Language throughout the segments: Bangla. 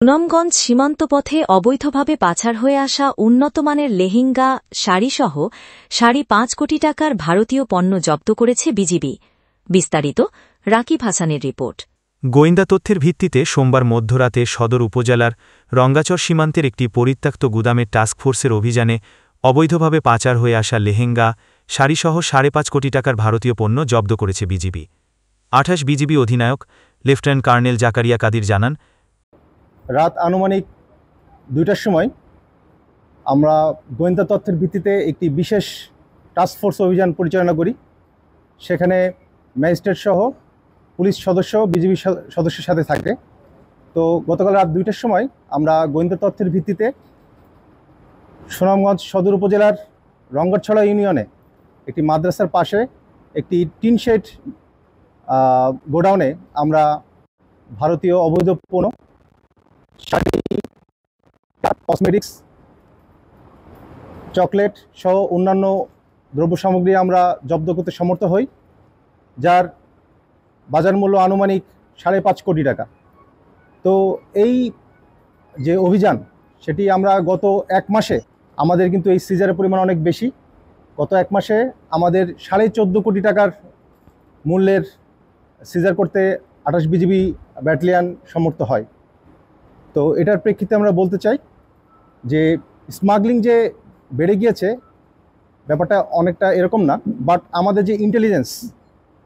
সুনামগঞ্জ সীমান্তপথে অবৈধভাবে পাচার হয়ে আসা উন্নতমানের লেহেঙ্গা, শাড়িসহ ৫.৫ কোটি টাকার ভারতীয় পণ্য জব্দ করেছে বিজিবি। বিস্তারিত রাকিব হাসানের রিপোর্ট। গোয়েন্দা তথ্যের ভিত্তিতে সোমবার মধ্যরাতে সদর উপজেলার রঙ্গাচর সীমান্তের একটি পরিত্যক্ত গুদামের টাস্কফোর্সের অভিযানে অবৈধভাবে পাচার হয়ে আসা লেহেঙ্গা, শাড়িসহ ৫.৫ কোটি টাকার ভারতীয় পণ্য জব্দ করেছে বিজিবি। ২৮ বিজিবি অধিনায়ক লেফটেন্যান্ট কর্নেল জাকারিয়া কাদির জানান, রাত আনুমানিক ২টার সময় আমরা গোয়েন্দা তথ্যের ভিত্তিতে একটি বিশেষ টাস্কফোর্স অভিযান পরিচালনা করি। সেখানে ম্যাজিস্ট্রেট সহ পুলিশ সদস্য বিজিবি সদস্যের সাথে থাকে। তো গতকাল রাত ২টার সময় আমরা গোয়েন্দা তথ্যের ভিত্তিতে সুনামগঞ্জ সদর উপজেলার রঙ্গরছড়া ইউনিয়নে একটি মাদ্রাসার পাশে একটি টিন শেড গোডাউনে আমরা ভারতীয় অবৈধ পণ্য, শাড়ি, কসমেটিক্স, চকলেট সহ অন্যান্য দ্রব্য সামগ্রী আমরা জব্দ করতে সমর্থ হই, যার বাজার মূল্য আনুমানিক ৫.৫ কোটি টাকা। তো এই যে অভিযান, সেটি আমরা গত এক মাসে আমাদের কিন্তু এই সিজারের পরিমাণ অনেক বেশি। গত এক মাসে আমাদের ১৪.৫ কোটি টাকার মূল্যের সিজার করতে ২৮ বিজিবি ব্যাটালিয়ন সমর্থ হয়। তো এটার প্রেক্ষিতে আমরা বলতে চাই যে স্মাগলিং যে বেড়ে গিয়েছে, ব্যাপারটা অনেকটা এরকম না, বাট আমাদের যে ইন্টেলিজেন্স,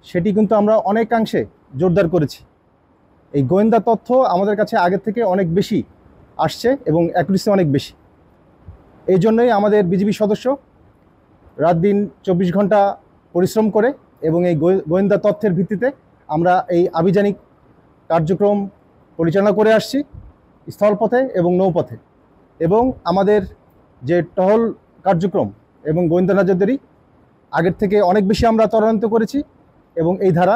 সেটি কিন্তু আমরা অনেকাংশে জোরদার করেছি। এই গোয়েন্দা তথ্য আমাদের কাছে আগের থেকে অনেক বেশি আসছে এবং অ্যাকুরেসি অনেক বেশি। এই জন্যই আমাদের বিজিবি সদস্য রাত দিন ২৪ ঘন্টা পরিশ্রম করে এবং এই গোয়েন্দা তথ্যের ভিত্তিতে আমরা এই আভিযানিক কার্যক্রম পরিচালনা করে আসছি, স্থলপথে এবং নৌপথে। এবং আমাদের যে টহল কার্যক্রম এবং গোয়েন্দা নজরদারি আগের থেকে অনেক বেশি আমরা ত্বরান্বিত করেছি এবং এই ধারা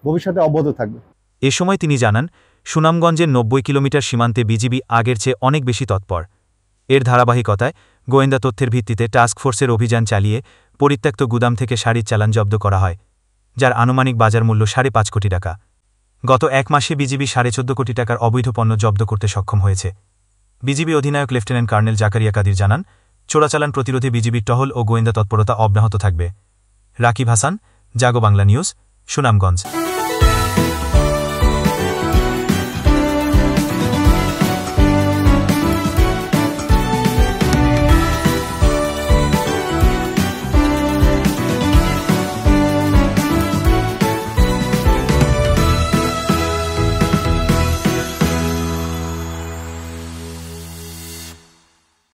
ভবিষ্যতে অব্যাহত থাকবে। এ সময় তিনি জানান, সুনামগঞ্জের ৯০ কিলোমিটার সীমান্তে বিজিবি আগের চেয়ে অনেক বেশি তৎপর। এর ধারাবাহিকতায় গোয়েন্দা তথ্যের ভিত্তিতে টাস্কফোর্সের অভিযান চালিয়ে পরিত্যক্ত গুদাম থেকে শাড়ির চালান জব্দ করা হয়, যার আনুমানিক বাজার মূল্য ৫.৫ কোটি টাকা। গত এক মাসে বিজিবি ১৪.৫ কোটি টাকার অবৈধ পণ্য জব্দ করতে সক্ষম হয়েছে। বিজিবি অধিনায়ক লেফটেন্যান্ট কর্নেল জাকারিয়া কাদির জানান, চোরাচালান প্রতিরোধে বিজিবির টহল ও গোয়েন্দা তৎপরতা অব্যাহত থাকবে। রাকিব হাসান, জাগো বাংলা নিউজ, সুনামগঞ্জ।